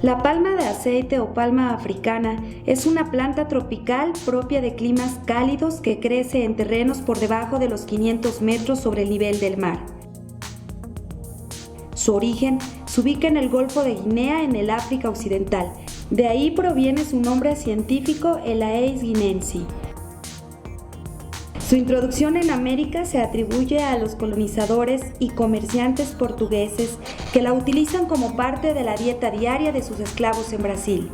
La palma de aceite o palma africana es una planta tropical propia de climas cálidos que crece en terrenos por debajo de los 500 metros sobre el nivel del mar. Su origen se ubica en el Golfo de Guinea en el África Occidental. De ahí proviene su nombre científico, Elaeis guineensis. Su introducción en América se atribuye a los colonizadores y comerciantes portugueses que la utilizan como parte de la dieta diaria de sus esclavos en Brasil.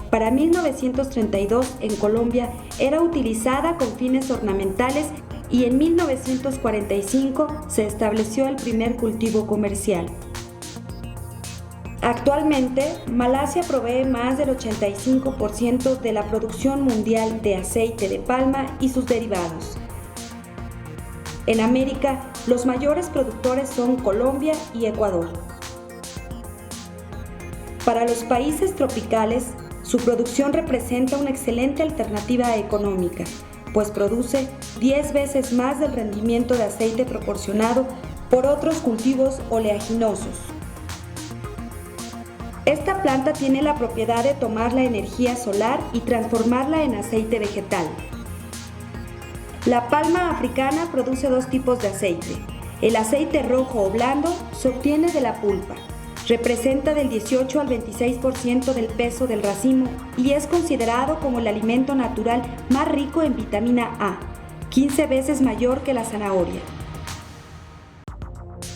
Para 1932 en Colombia era utilizada con fines ornamentales y en 1945 se estableció el primer cultivo comercial. Actualmente, Malasia provee más del 85% de la producción mundial de aceite de palma y sus derivados. En América, los mayores productores son Colombia y Ecuador. Para los países tropicales, su producción representa una excelente alternativa económica, pues produce 10 veces más del rendimiento de aceite proporcionado por otros cultivos oleaginosos. Esta planta tiene la propiedad de tomar la energía solar y transformarla en aceite vegetal. La palma africana produce dos tipos de aceite. El aceite rojo o blando se obtiene de la pulpa. Representa del 18 al 26% del peso del racimo y es considerado como el alimento natural más rico en vitamina A, 15 veces mayor que la zanahoria.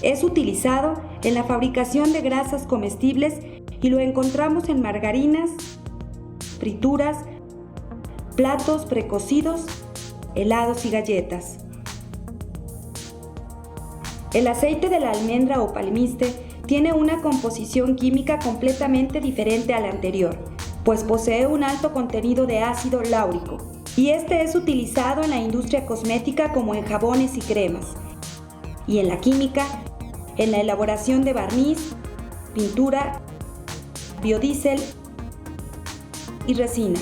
Es utilizado en la fabricación de grasas comestibles y lo encontramos en margarinas, frituras, platos precocidos, helados y galletas. El aceite de la almendra o palmiste tiene una composición química completamente diferente a la anterior, pues posee un alto contenido de ácido láurico, y este es utilizado en la industria cosmética como en jabones y cremas, y en la química, en la elaboración de barniz, pintura, biodiesel y resina.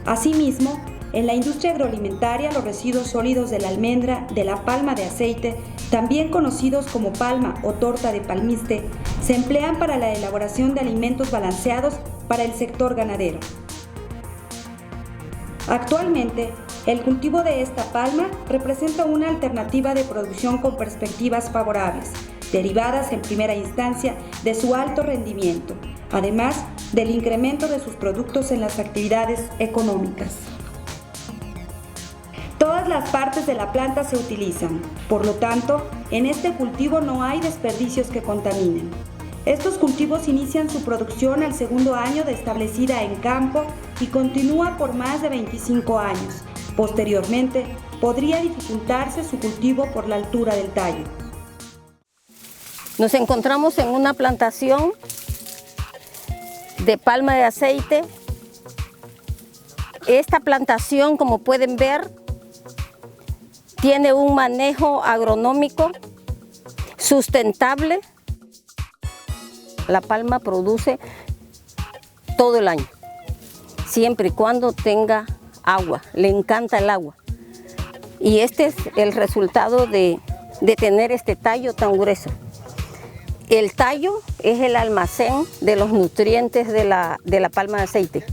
Asimismo, en la industria agroalimentaria, los residuos sólidos de la almendra, de la palma de aceite, también conocidos como palma o torta de palmiste, se emplean para la elaboración de alimentos balanceados para el sector ganadero. Actualmente, el cultivo de esta palma representa una alternativa de producción con perspectivas favorables, derivadas en primera instancia de su alto rendimiento, además del incremento de sus productos en las actividades económicas. Todas las partes de la planta se utilizan, por lo tanto, en este cultivo no hay desperdicios que contaminen. Estos cultivos inician su producción al segundo año de establecida en campo y continúa por más de 25 años. Posteriormente, podría dificultarse su cultivo por la altura del tallo. Nos encontramos en una plantación de palma de aceite. Esta plantación, como pueden ver, tiene un manejo agronómico sustentable. La palma produce todo el año, siempre y cuando tenga agua. Le encanta el agua. Y este es el resultado de tener este tallo tan grueso. El tallo es el almacén de los nutrientes de la palma de aceite.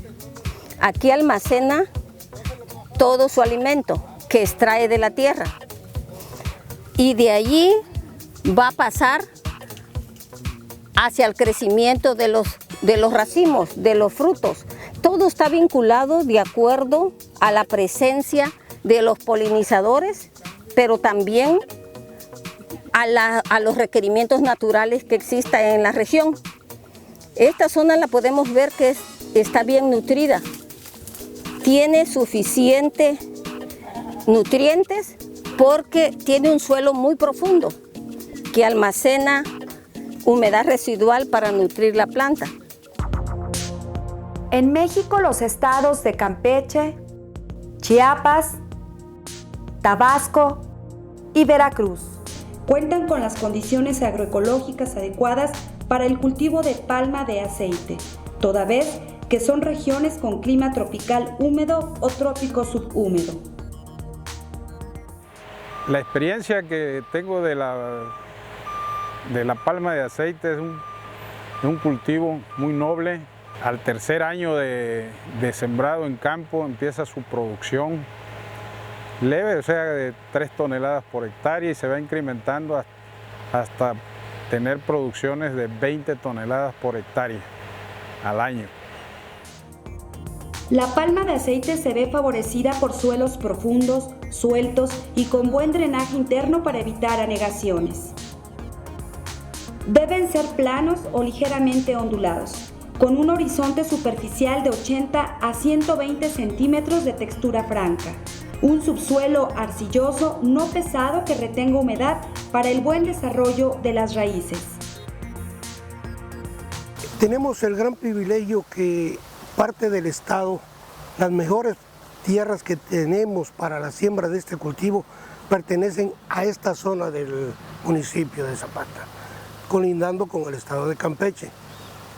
Aquí almacena todo su alimento que extrae de la tierra. Y de allí va a pasar hacia el crecimiento de los racimos, de los frutos. Todo está vinculado de acuerdo a la presencia de los polinizadores, pero también a los requerimientos naturales que existan en la región. Esta zona la podemos ver que está bien nutrida, tiene suficiente nutrientes porque tiene un suelo muy profundo que almacena humedad residual para nutrir la planta. En México, los estados de Campeche, Chiapas, Tabasco y Veracruz cuentan con las condiciones agroecológicas adecuadas para el cultivo de palma de aceite, toda vez que son regiones con clima tropical húmedo o trópico subhúmedo. La experiencia que tengo de la palma de aceite es un cultivo muy noble. Al tercer año de sembrado en campo empieza su producción leve, o sea, de 3 toneladas por hectárea, y se va incrementando hasta tener producciones de 20 toneladas por hectárea al año. La palma de aceite se ve favorecida por suelos profundos, sueltos y con buen drenaje interno para evitar anegaciones. Deben ser planos o ligeramente ondulados, con un horizonte superficial de 80 a 120 centímetros de textura franca. Un subsuelo arcilloso no pesado que retenga humedad para el buen desarrollo de las raíces. Tenemos el gran privilegio que parte del estado, las mejores tierras que tenemos para la siembra de este cultivo pertenecen a esta zona del municipio de Zapata, colindando con el estado de Campeche.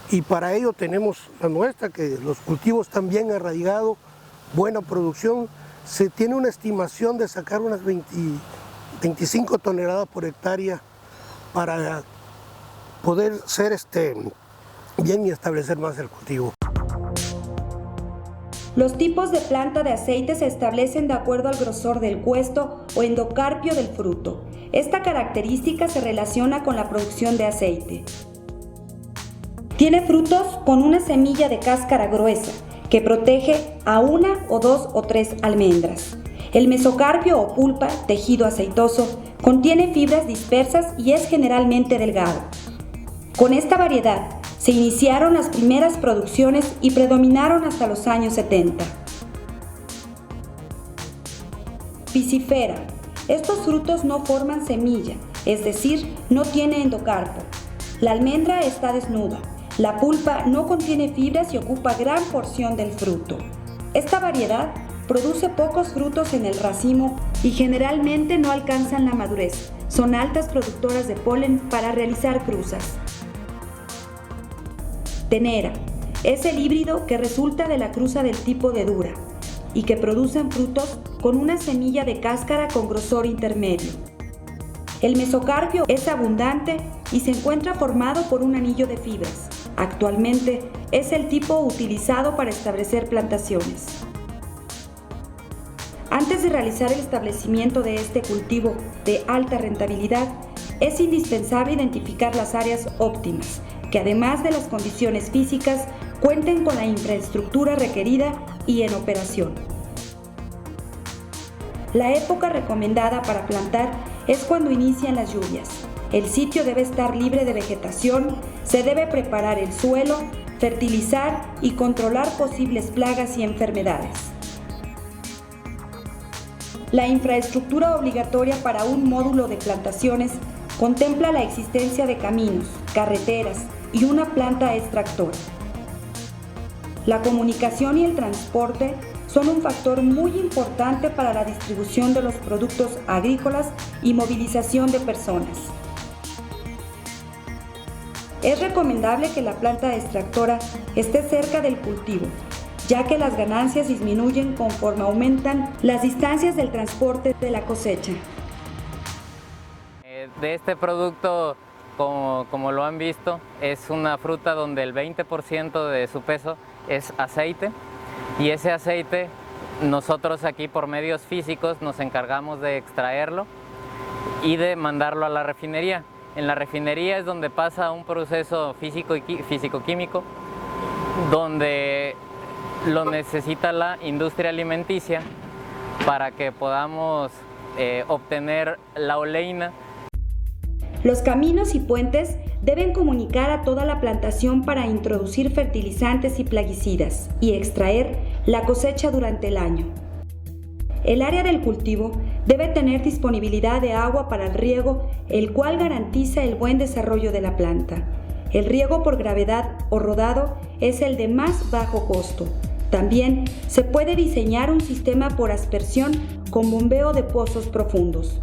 Y para ello tenemos la muestra que los cultivos están bien arraigados, buena producción. Se tiene una estimación de sacar unas 25 toneladas por hectárea para poder ser bien y establecer más el cultivo. Los tipos de planta de aceite se establecen de acuerdo al grosor del cuesto o endocarpio del fruto. Esta característica se relaciona con la producción de aceite. Tiene frutos con una semilla de cáscara gruesa que protege a 1 o 2 o 3 almendras. El mesocarpio o pulpa, tejido aceitoso, contiene fibras dispersas y es generalmente delgado. Con esta variedad se iniciaron las primeras producciones y predominaron hasta los años 70. Piscifera. Estos frutos no forman semilla, es decir, no tiene endocarpo. La almendra está desnuda. La pulpa no contiene fibras y ocupa gran porción del fruto. Esta variedad produce pocos frutos en el racimo y generalmente no alcanzan la madurez. Son altas productoras de polen para realizar cruzas. Tenera. Es el híbrido que resulta de la cruza del tipo de dura y que producen frutos con una semilla de cáscara con grosor intermedio. El mesocarpio es abundante y se encuentra formado por un anillo de fibras. Actualmente es el tipo utilizado para establecer plantaciones. Antes de realizar el establecimiento de este cultivo de alta rentabilidad, es indispensable identificar las áreas óptimas, que además de las condiciones físicas, cuenten con la infraestructura requerida y en operación. La época recomendada para plantar es cuando inician las lluvias. El sitio debe estar libre de vegetación, se debe preparar el suelo, fertilizar y controlar posibles plagas y enfermedades. La infraestructura obligatoria para un módulo de plantaciones contempla la existencia de caminos, carreteras y una planta extractora. La comunicación y el transporte son un factor muy importante para la distribución de los productos agrícolas y movilización de personas. Es recomendable que la planta extractora esté cerca del cultivo, ya que las ganancias disminuyen conforme aumentan las distancias del transporte de la cosecha. De este producto, como lo han visto, es una fruta donde el 20% de su peso es aceite, y ese aceite nosotros aquí por medios físicos nos encargamos de extraerlo y de mandarlo a la refinería. En la refinería es donde pasa un proceso físico-químico donde lo necesita la industria alimenticia para que podamos obtener la oleína. Los caminos y puentes deben comunicar a toda la plantación para introducir fertilizantes y plaguicidas y extraer la cosecha durante el año. El área del cultivo debe tener disponibilidad de agua para el riego, el cual garantiza el buen desarrollo de la planta. El riego por gravedad o rodado es el de más bajo costo. También se puede diseñar un sistema por aspersión con bombeo de pozos profundos.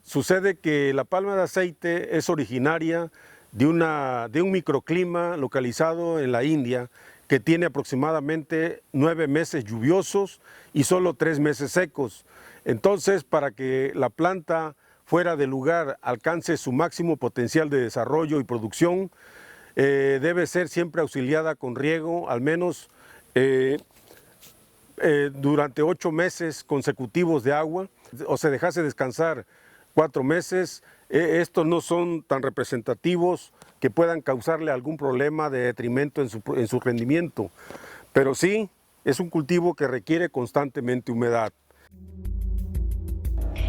Sucede que la palma de aceite es originaria de un microclima localizado en la India que tiene aproximadamente 9 meses lluviosos y solo 3 meses secos. Entonces, para que la planta fuera de lugar alcance su máximo potencial de desarrollo y producción, debe ser siempre auxiliada con riego, al menos durante 8 meses consecutivos de agua, o se dejase descansar 4 meses. Estos no son tan representativos que puedan causarle algún problema de detrimento en su rendimiento, pero sí es un cultivo que requiere constantemente humedad.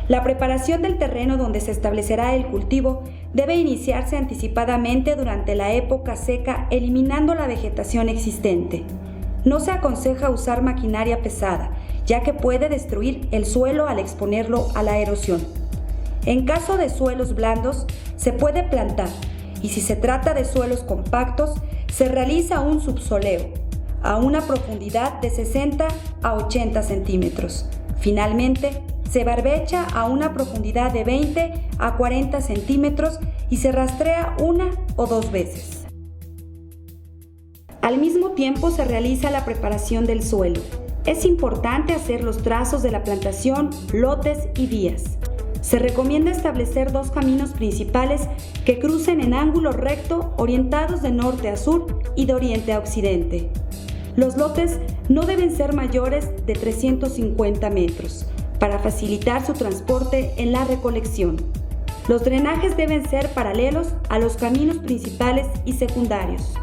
La preparación del terreno donde se establecerá el cultivo debe iniciarse anticipadamente durante la época seca, eliminando la vegetación existente. No se aconseja usar maquinaria pesada, ya que puede destruir el suelo al exponerlo a la erosión. En caso de suelos blandos, se puede plantar, y si se trata de suelos compactos, se realiza un subsoleo a una profundidad de 60 a 80 centímetros. Finalmente, se barbecha a una profundidad de 20 a 40 centímetros y se rastrea 1 o 2 veces. Al mismo tiempo se realiza la preparación del suelo. Es importante hacer los trazos de la plantación, lotes y vías. Se recomienda establecer 2 caminos principales que crucen en ángulo recto, orientados de norte a sur y de oriente a occidente. Los lotes no deben ser mayores de 350 metros para facilitar su transporte en la recolección. Los drenajes deben ser paralelos a los caminos principales y secundarios.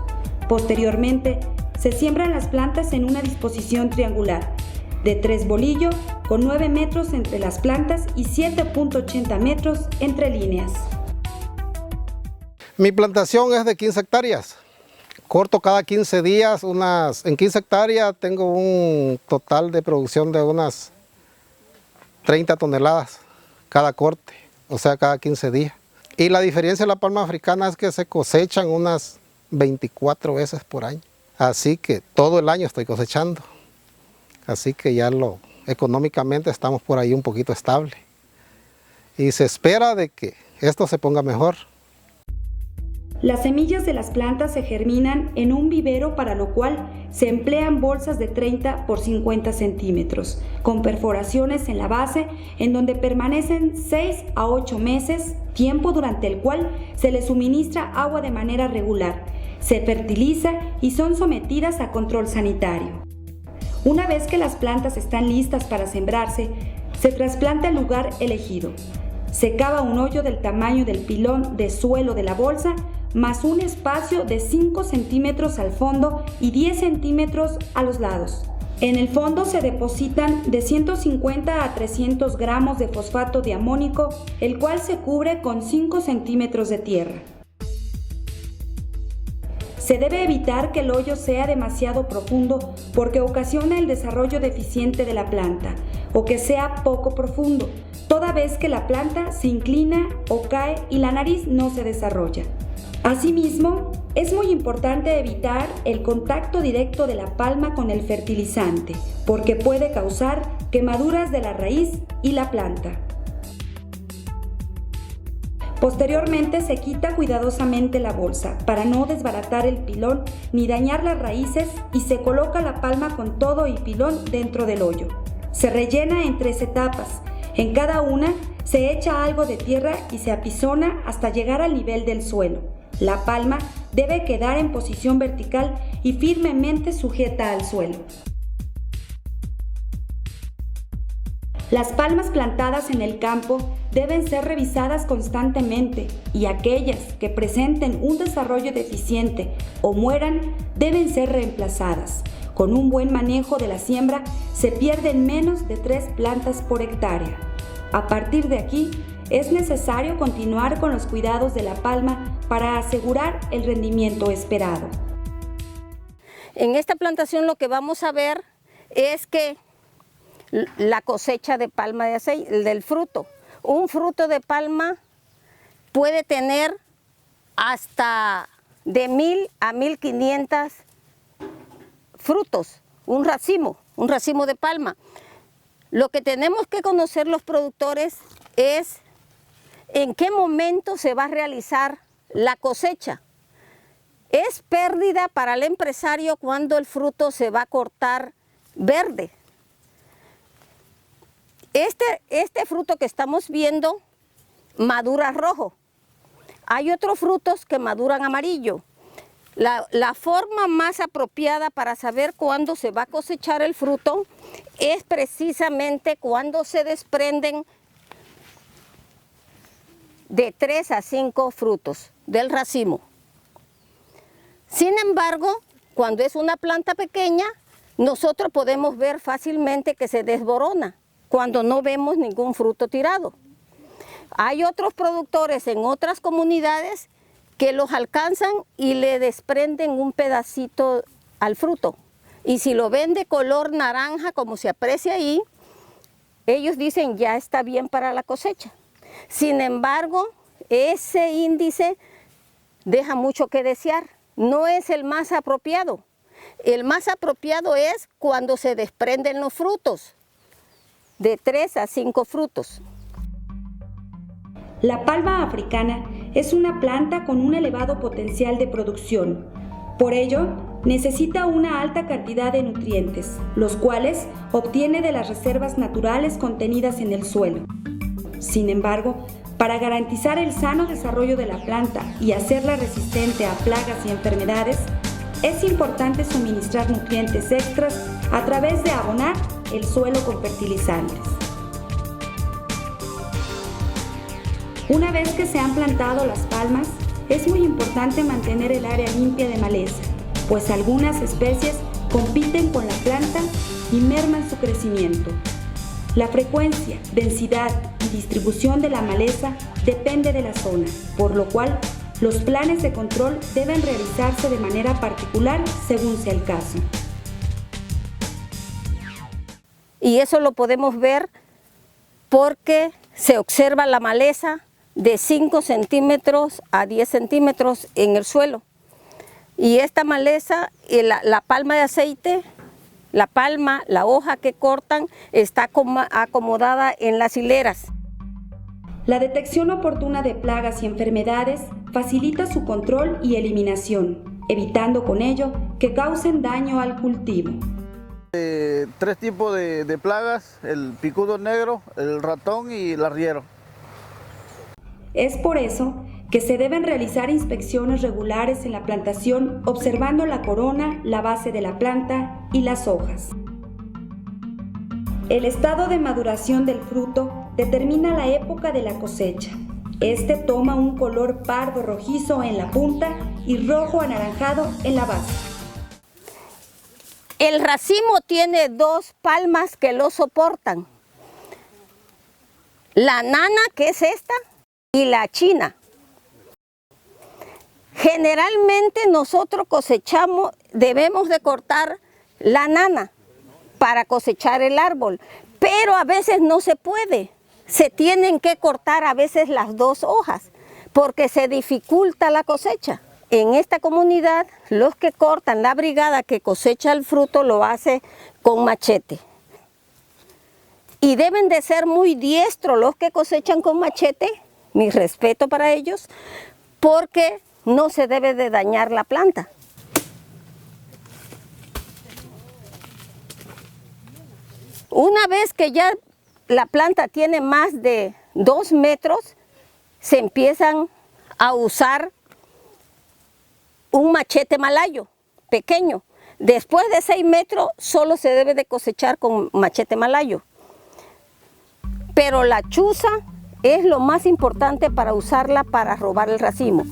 Posteriormente, se siembran las plantas en una disposición triangular, de 3 bolillo, con 9 metros entre las plantas y 7.80 metros entre líneas. Mi plantación es de 15 hectáreas. Corto cada 15 días, en 15 hectáreas tengo un total de producción de unas 30 toneladas cada corte, o sea, cada 15 días. Y la diferencia de la palma africana es que se cosechan unas 24 veces por año. Así que todo el año estoy cosechando. Así que ya económicamente estamos por ahí un poquito estable. Y se espera de que esto se ponga mejor. Las semillas de las plantas se germinan en un vivero, para lo cual se emplean bolsas de 30 por 50 centímetros, con perforaciones en la base, en donde permanecen 6 a 8 meses, tiempo durante el cual se les suministra agua de manera regular, se fertiliza y son sometidas a control sanitario. Una vez que las plantas están listas para sembrarse, se trasplanta al lugar elegido. Se cava un hoyo del tamaño del pilón de suelo de la bolsa, más un espacio de 5 centímetros al fondo y 10 centímetros a los lados. En el fondo se depositan de 150 a 300 gramos de fosfato de amónico, el cual se cubre con 5 centímetros de tierra. Se debe evitar que el hoyo sea demasiado profundo porque ocasiona el desarrollo deficiente de la planta, o que sea poco profundo, toda vez que la planta se inclina o cae y la nariz no se desarrolla. Asimismo, es muy importante evitar el contacto directo de la palma con el fertilizante, porque puede causar quemaduras de la raíz y la planta. Posteriormente se quita cuidadosamente la bolsa para no desbaratar el pilón ni dañar las raíces, y se coloca la palma con todo y pilón dentro del hoyo. Se rellena en 3 etapas. En cada una se echa algo de tierra y se apisona hasta llegar al nivel del suelo. La palma debe quedar en posición vertical y firmemente sujeta al suelo. Las palmas plantadas en el campo deben ser revisadas constantemente, y aquellas que presenten un desarrollo deficiente o mueran deben ser reemplazadas. Con un buen manejo de la siembra se pierden menos de 3 plantas por hectárea. A partir de aquí, es necesario continuar con los cuidados de la palma para asegurar el rendimiento esperado. En esta plantación lo que vamos a ver es que la cosecha de palma de aceite, del fruto. Un fruto de palma puede tener hasta de 1000 a 1500 frutos, un racimo de palma. Lo que tenemos que conocer los productores es en qué momento se va a realizar la cosecha. Es pérdida para el empresario cuando el fruto se va a cortar verde. Este fruto que estamos viendo madura rojo. Hay otros frutos que maduran amarillo. La forma más apropiada para saber cuándo se va a cosechar el fruto es precisamente cuando se desprenden de 3 a 5 frutos del racimo. Sin embargo, cuando es una planta pequeña, nosotros podemos ver fácilmente que se desborona cuando no vemos ningún fruto tirado. Hay otros productores en otras comunidades que los alcanzan y le desprenden un pedacito al fruto. Y si lo ven de color naranja, como se aprecia ahí, ellos dicen ya está bien para la cosecha. Sin embargo, ese índice deja mucho que desear. No es el más apropiado. El más apropiado es cuando se desprenden los frutos, de 3 a 5 frutos. La palma africana es una planta con un elevado potencial de producción. Por ello, necesita una alta cantidad de nutrientes, los cuales obtiene de las reservas naturales contenidas en el suelo. Sin embargo, para garantizar el sano desarrollo de la planta y hacerla resistente a plagas y enfermedades, es importante suministrar nutrientes extras a través de abonar el suelo con fertilizantes. Una vez que se han plantado las palmas, es muy importante mantener el área limpia de maleza, pues algunas especies compiten con la planta y merman su crecimiento. La frecuencia, densidad y distribución de la maleza depende de la zona, por lo cual los planes de control deben realizarse de manera particular según sea el caso. Y eso lo podemos ver porque se observa la maleza de 5 centímetros a 10 centímetros en el suelo. Y esta maleza, la palma de aceite, la palma, la hoja que cortan, está acomodada en las hileras. La detección oportuna de plagas y enfermedades facilita su control y eliminación, evitando con ello que causen daño al cultivo. 3 tipos de plagas: el picudo negro, el ratón y el arriero. Es por eso que se deben realizar inspecciones regulares en la plantación observando la corona, la base de la planta y las hojas. El estado de maduración del fruto determina la época de la cosecha. Este toma un color pardo rojizo en la punta y rojo anaranjado en la base. El racimo tiene 2 palmas que lo soportan. La nana, que es esta, y la china. Generalmente nosotros cosechamos, debemos de cortar la nana para cosechar el árbol, pero a veces no se puede. Se tienen que cortar a veces las 2 hojas porque se dificulta la cosecha. En esta comunidad, los que cortan, la brigada que cosecha el fruto lo hace con machete. Y deben de ser muy diestros los que cosechan con machete, mi respeto para ellos, porque no se debe de dañar la planta. Una vez que ya la planta tiene más de 2 metros, se empiezan a usar un machete malayo pequeño. Después de 6 metros solo se debe de cosechar con machete malayo. Pero la chuza es lo más importante para usarla para robar el racimo.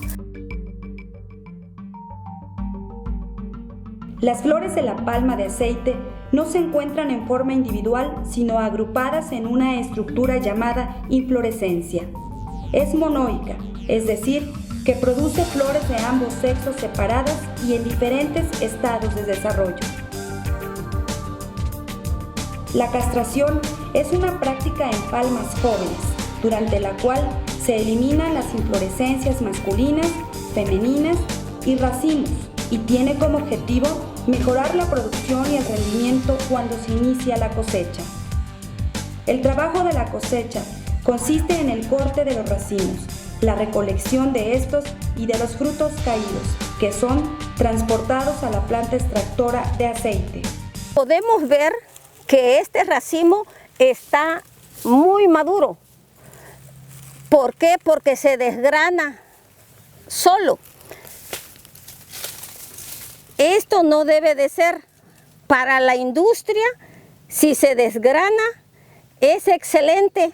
Las flores de la palma de aceite no se encuentran en forma individual, sino agrupadas en una estructura llamada inflorescencia. Es monoica, es decir, que produce flores de ambos sexos separadas y en diferentes estados de desarrollo. La castración es una práctica en palmas jóvenes, durante la cual se eliminan las inflorescencias masculinas, femeninas y racimos, y tiene como objetivo mejorar la producción y el rendimiento cuando se inicia la cosecha. El trabajo de la cosecha consiste en el corte de los racimos, la recolección de estos y de los frutos caídos, que son transportados a la planta extractora de aceite. Podemos ver que este racimo está muy maduro. ¿Por qué? Porque se desgrana solo. Esto no debe de ser. Para la industria, si se desgrana, es excelente,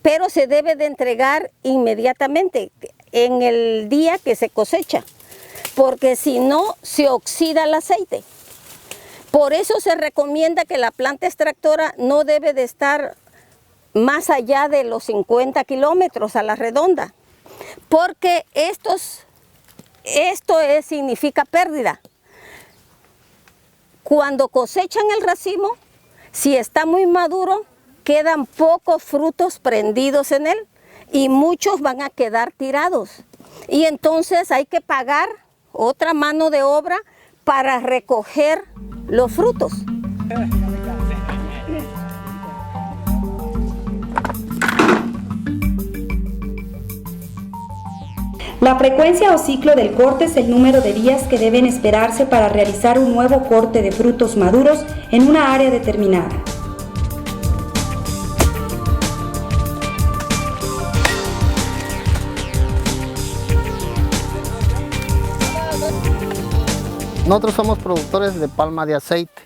pero se debe de entregar inmediatamente en el día que se cosecha, porque si no, se oxida el aceite. Por eso se recomienda que la planta extractora no debe de estar más allá de los 50 kilómetros a la redonda, porque esto significa pérdida. Cuando cosechan el racimo, si está muy maduro, quedan pocos frutos prendidos en él y muchos van a quedar tirados. Y entonces hay que pagar otra mano de obra para recoger los frutos. La frecuencia o ciclo del corte es el número de días que deben esperarse para realizar un nuevo corte de frutos maduros en una área determinada. Nosotros somos productores de palma de aceite.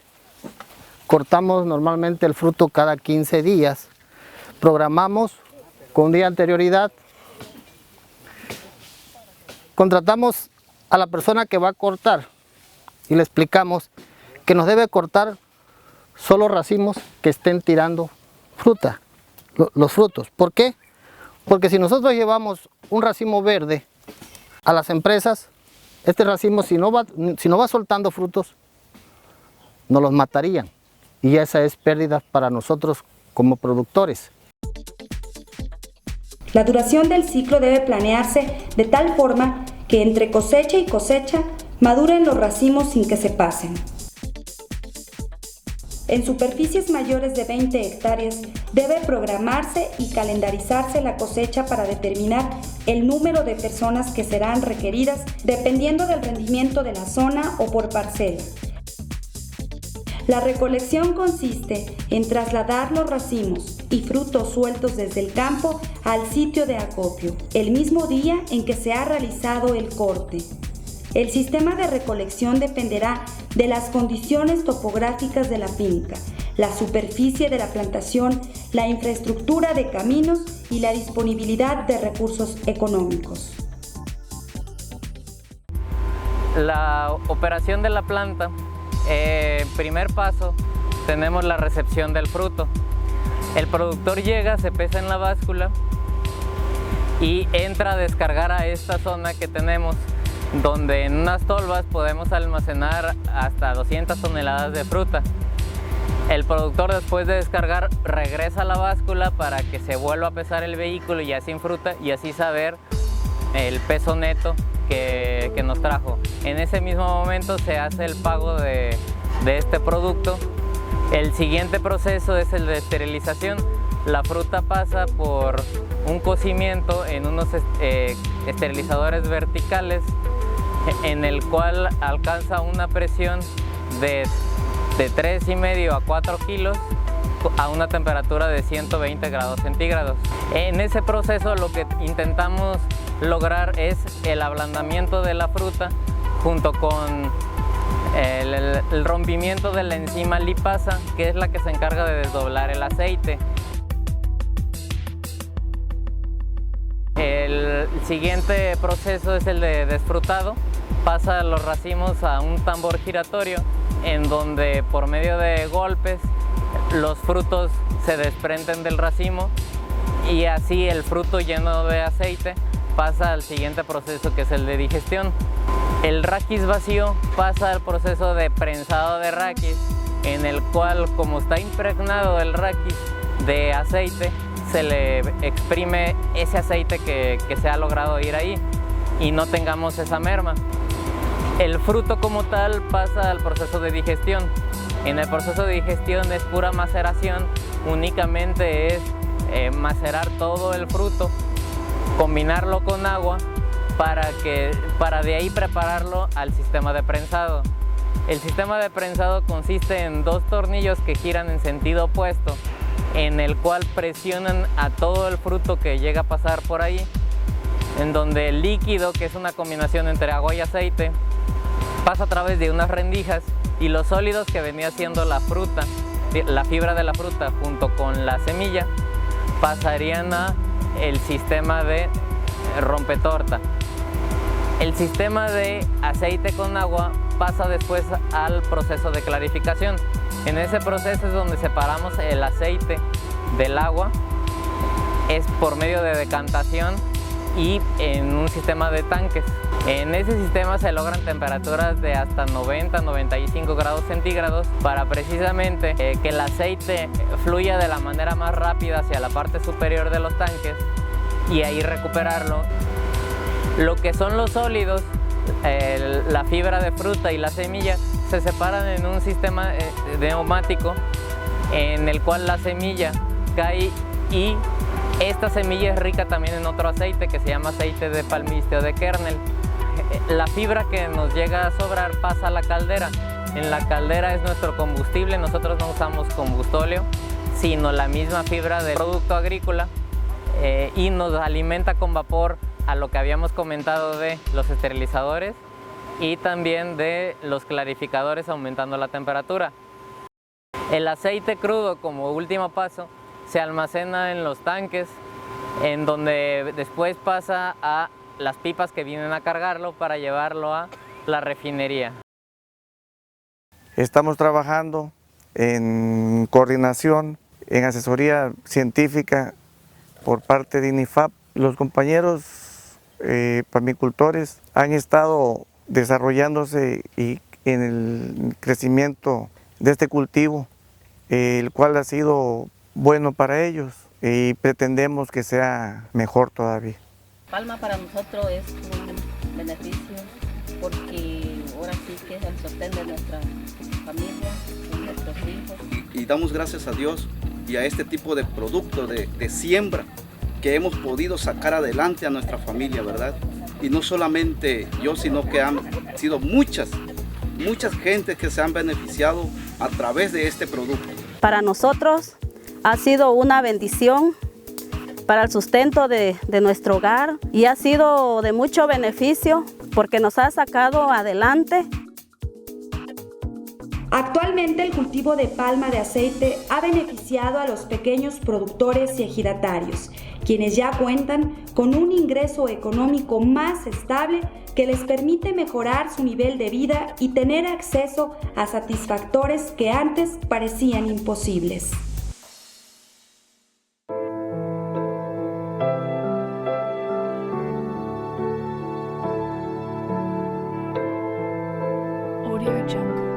Cortamos normalmente el fruto cada 15 días. Programamos con un día de anterioridad. Contratamos a la persona que va a cortar y le explicamos que nos debe cortar solo racimos que estén tirando fruta, los frutos. ¿Por qué? Porque si nosotros llevamos un racimo verde a las empresas, este racimo si no va soltando frutos, nos los matarían. Y esa es pérdida para nosotros como productores. La duración del ciclo debe planearse de tal forma que entre cosecha y cosecha maduren los racimos sin que se pasen. En superficies mayores de 20 hectáreas debe programarse y calendarizarse la cosecha para determinar el número de personas que serán requeridas dependiendo del rendimiento de la zona o por parcela. La recolección consiste en trasladar los racimos y frutos sueltos desde el campo al sitio de acopio, el mismo día en que se ha realizado el corte. El sistema de recolección dependerá de las condiciones topográficas de la finca, la superficie de la plantación, la infraestructura de caminos y la disponibilidad de recursos económicos. La operación de la planta, primer paso, tenemos la recepción del fruto. El productor llega, se pesa en la báscula y entra a descargar a esta zona que tenemos, donde en unas tolvas podemos almacenar hasta 200 toneladas de fruta. El productor, después de descargar, regresa a la báscula para que se vuelva a pesar el vehículo ya sin fruta y así saber el peso neto que nos trajo. En ese mismo momento se hace el pago de este producto. El siguiente proceso es el de esterilización. La fruta pasa por un cocimiento en unos esterilizadores verticales en el cual alcanza una presión de 3,5 a 4 kilos a una temperatura de 120 grados centígrados. En ese proceso lo que intentamos lograr es el ablandamiento de la fruta junto con el rompimiento de la enzima lipasa, que es la que se encarga de desdoblar el aceite. El siguiente proceso es el de desfrutado. Pasa los racimos a un tambor giratorio en donde por medio de golpes los frutos se desprenden del racimo y así el fruto lleno de aceite pasa al siguiente proceso, que es el de digestión. El raquis vacío pasa al proceso de prensado de raquis en el cual, como está impregnado el raquis de aceite, se le exprime ese aceite que se ha logrado ir ahí y no tengamos esa merma. El fruto como tal pasa al proceso de digestión. En el proceso de digestión es pura maceración, únicamente es macerar todo el fruto, combinarlo con agua para de ahí prepararlo al sistema de prensado. El sistema de prensado consiste en 2 tornillos que giran en sentido opuesto, en el cual presionan a todo el fruto que llega a pasar por ahí, en donde el líquido, que es una combinación entre agua y aceite, pasa a través de unas rendijas, y los sólidos, que venía siendo la fruta, la fibra de la fruta junto con la semilla, pasarían a el sistema de rompetorta. El sistema de aceite con agua pasa después al proceso de clarificación. En ese proceso es donde separamos el aceite del agua, es por medio de decantación y en un sistema de tanques. En ese sistema se logran temperaturas de hasta 90-95 grados centígrados para precisamente que el aceite fluya de la manera más rápida hacia la parte superior de los tanques y ahí recuperarlo. Lo que son los sólidos, la fibra de fruta y la semilla, se separan en un sistema neumático en el cual la semilla cae y esta semilla es rica también en otro aceite que se llama aceite de palmiste o de kernel. La fibra que nos llega a sobrar pasa a la caldera. En la caldera es nuestro combustible, nosotros no usamos combustóleo, sino la misma fibra del producto agrícola y nos alimenta con vapor a lo que habíamos comentado de los esterilizadores y también de los clarificadores aumentando la temperatura. El aceite crudo, como último paso, se almacena en los tanques, en donde después pasa a las pipas que vienen a cargarlo para llevarlo a la refinería. Estamos trabajando en coordinación, en asesoría científica por parte de INIFAP. Los compañeros palmicultores han estado desarrollándose y en el crecimiento de este cultivo, el cual ha sido bueno para ellos y pretendemos que sea mejor todavía. Palma para nosotros es un beneficio porque ahora sí que es el sostén de nuestra familia, de nuestros hijos. Y damos gracias a Dios y a este tipo de producto de siembra que hemos podido sacar adelante a nuestra familia, ¿verdad? Y no solamente yo, sino que han sido muchas gentes que se han beneficiado a través de este producto. Para nosotros ha sido una bendición para el sustento de nuestro hogar y ha sido de mucho beneficio porque nos ha sacado adelante. Actualmente el cultivo de palma de aceite ha beneficiado a los pequeños productores y ejidatarios, quienes ya cuentan con un ingreso económico más estable que les permite mejorar su nivel de vida y tener acceso a satisfactores que antes parecían imposibles. Audio Jungle.